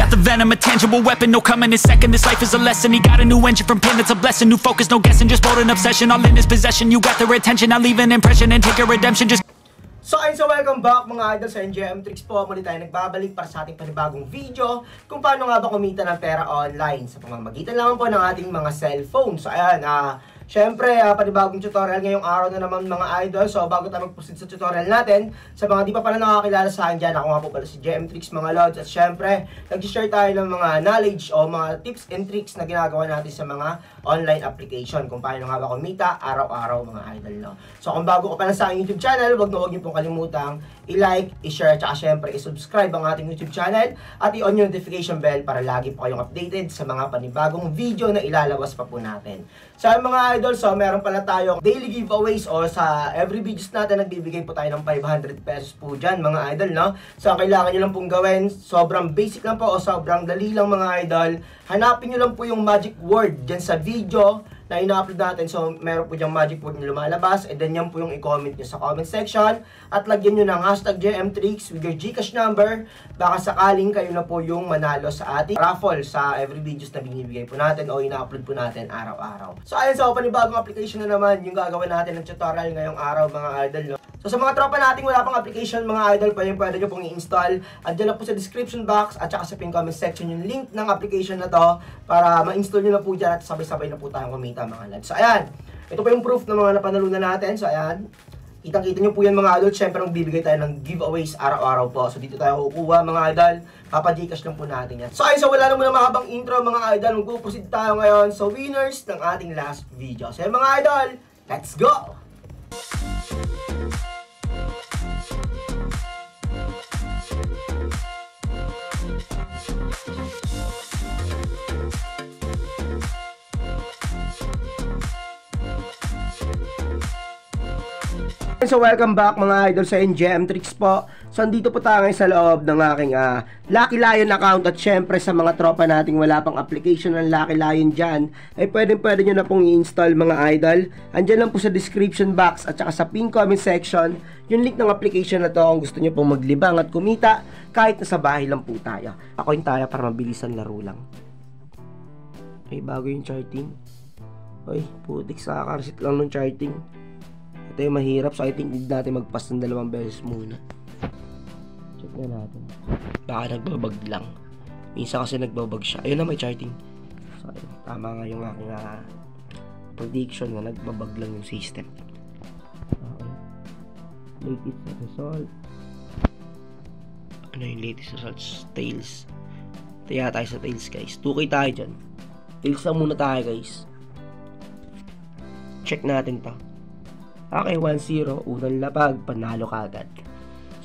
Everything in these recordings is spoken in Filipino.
got the venom, a tangible weapon, no coming in second. This life is a lesson. He got a new engine from pain, it's a blessing. New focus, no guessing, just bold and obsession. All in his possession, you got their attention. Now leave an impression and take a redemption. Just So ayun, so welcome back mga idol sa NGM Tricks po. Muli tayo nagbabalik para sa ating panibagong video kung paano nga ba kumita ng pera online sa pamamagitan lang po ng ating mga cellphone. So ayan, syempre, panibagong tutorial ngayong araw na naman mga idol. So bago tayo mag-proceed sa tutorial natin, sa mga di pa pala nakakilala sa akin dyan, ako nga po pala si GM Tricks mga lods. At syempre, nag-share tayo ng mga knowledge o mga tips and tricks na ginagawa natin sa mga online application kung paano nga ba kumita araw-araw mga idol, no? So kung bago ka pa lang sa aking YouTube channel, wag niyo pong kalimutang i-like, i-share, at syempre i-subscribe ang ating YouTube channel at i-on yung notification bell para lagi po kayong updated sa mga panibagong video na ilalabas pa po natin. So mga idol, so meron pala tayong daily giveaways o sa every videos natin nagbibigay po tayo ng 500 pesos po dyan mga idol, no? So ang kailangan nyo lang pong gawin, sobrang basic lang po o sobrang dali lang mga idol. Hanapin nyo lang po yung magic word dyan sa video na ina-upload natin. So, meron po diyang magic word na lumalabas. And then, yan po yung i-comment nyo sa comment section. At lagyan nyo ng hashtag GMTricks with your Gcash number. Baka sakaling kayo na po yung manalo sa ating raffle sa every videos na binibigay po natin o ina-upload po natin araw-araw. So, ayun, so panibagong application na naman yung gagawin natin ng tutorial ngayong araw mga idol, no? So, sa mga tropa nating wala pang application mga idol, pwede nyo pong i-install. Andiyan lang po sa description box at saka sa pin comment section yung link ng application na to para ma-install nyo na po dyan at sabay-sabay na po tayong kumita mga lads. So, ayan. Ito po yung proof ng mga napanalunan natin. So, ayan. Kitang-kita nyo po yan mga idol. Siyempre, magbibigay tayo ng giveaways araw-araw po. So, dito tayo kukuha mga idol. Papa-Gcash lang po natin yan. So, ayun. So, wala na muna mahabang intro mga idol. Mag-proceed tayo ngayon sa winners ng ating last video. So, ayan, mga idol. Let's go! So welcome back mga idol sa NGM Tricks po. So andito po tayo sa loob ng aking Lucky Lion account. At syempre sa mga tropa nating wala pang application ng Lucky Lion dyan, ay pwede nyo na pong i-install mga idol. Andyan lang po sa description box at saka sa pin comment section yung link ng application na to kung gusto nyo pong maglibang at kumita kahit nasa bahay lang po tayo. Ako yung tayo para mabilisan laro lang. Ay bago yung charting. Ay putik, sa kakareset lang ng charting. Ito yung mahirap, so I think need natin mag-pass ng 2 beses muna. Check na natin. Baka nagbabag lang. Minsan kasi nagbabag siya. Ayun na, may charting. So ayun, tama nga yung aking prediction na nagbabag lang yung system. Okay. Latest result. Ano yung latest results? Tails. Taya tayo sa tails guys. 2K tayo dyan. Tails lang muna tayo guys. Check natin to. Okay, 1-0, unang lapag, panalo kagad.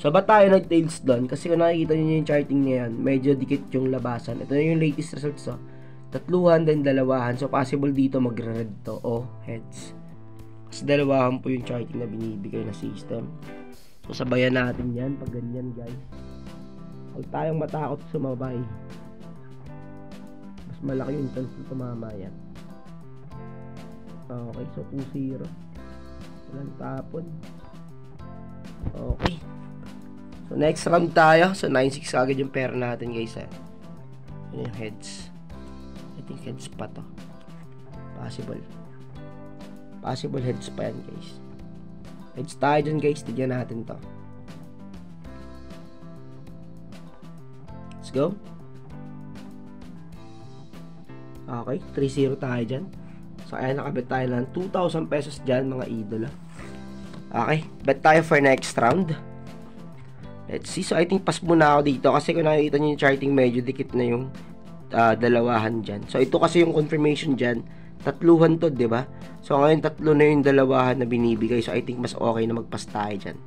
So, ba't tayo nag-tails doon? Kasi kung nakikita nyo yung charting niya yan, medyo dikit yung labasan. Ito na yung latest results, oh. 3, then 2. So, possible dito mag-red to, o heads. Kasi 2 po yung charting na binibigay na system. So, sabayan natin yan pag ganyan, guys. Huwag tayong matakot sumabay. Mas malaki yung chance na tumama yan. Okay, so 2-0. Walang tapon. Okay. So next round tayo. So 9-6 agad yung pair natin guys. Ano yung heads? I think heads pa to. Possible. Possible heads pa yan guys. Heads tayo dyan guys. Tignan natin to. Let's go. Okay. 3-0 tayo dyan. So, ayan, nakabet tayo ng 2,000 pesos dyan, mga idol. Okay, bet tayo for next round. Let's see. So, I think pass muna ako dito. Kasi kung nakikita nyo yung charting, medyo dikit na yung 2 dyan. So, ito kasi yung confirmation dyan. 3 to, diba? So, ngayon 3 na yung 2 na binibigay. So, I think mas okay na mag-pass tayo dyan.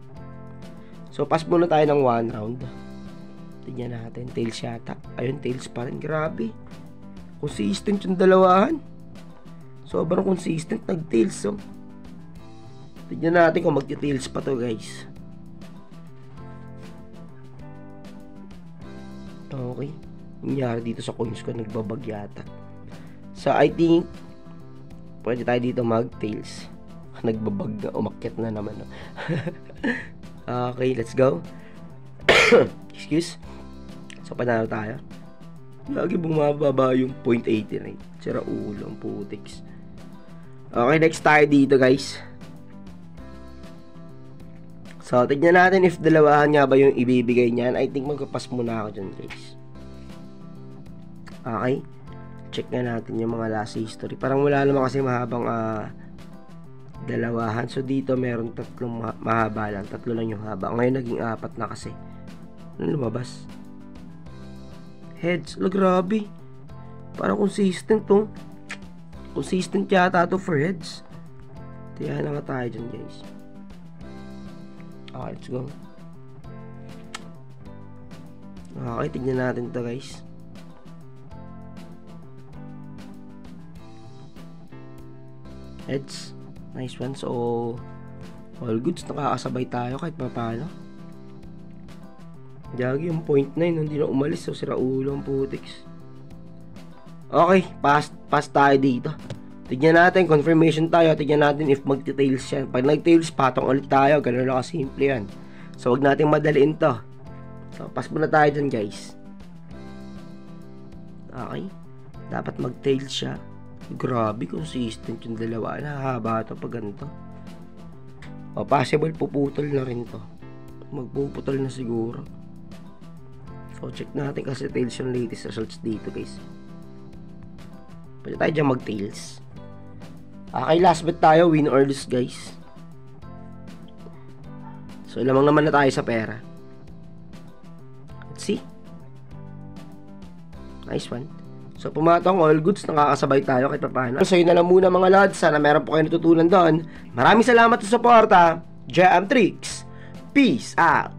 So, pass muna tayo ng 1 round. Tingnan natin. Tails yata. Ayun, tails pa rin. Grabe. Consistent yung 2. Sobrang consistent, nag-tails, so. Tignan natin kung mag-tails pa to, guys. Okay. Nangyari dito sa coins ko, nagbabag yata. So, I think, pwede tayo dito mag-tails. Nagbabag na, umakyat na naman. No? Okay, let's go. Excuse. So, panalo tayo. Lagi bumababa yung 0.89. Sira ulo ang putiks. Okay, next tayo dito guys. So, tignan natin if dalawahan nga ba yung ibibigay niyan. I think magpapas muna ako dyan guys. Okay. Check nga natin yung mga last history. Parang wala naman kasi mahabang dalawahan. So, dito meron tatlong mahaba lang. Tatlo lang yung haba. Ngayon naging 4 na kasi. Ano lumabas? Heads. Grabe. Parang consistent to. Consistent yata to for heads. Tiyan na nga tayo dyan guys. Okay, let's go. Okay, tignan natin to guys. Heads. Nice one. So, all goods. Nakakasabay tayo kahit paano. Gagi yung 0.9. Hindi na umalis. So, sira ulo ang putiks. Okay, pass tayo dito. Tignan natin, confirmation tayo. Tignan natin if magti-tails yan. Pag nag-tails, patong ulit tayo. Ganun lang kasimple yan. So, wag natin madaliin to. So, pass muna tayo dyan, guys. Okay. Dapat mag-tails siya. Grabe, consistent yung dalawa. Nahahaba ito pag ganito. O, possible puputol na rin to. Magpuputol na siguro. So, check natin kasi tails yung latest results dito, guys. Pwede tayo dyan mag-tails. Okay, last bet tayo, win or lose guys. So, lamang naman na tayo sa pera. Let's see. Nice one. So, pumatong all goods, nakakasabay tayo kahit paano. So, yun na lang muna mga lads. Sana meron po kayo natutunan doon. Maraming salamat sa suporta. JM Tricks. Peace out.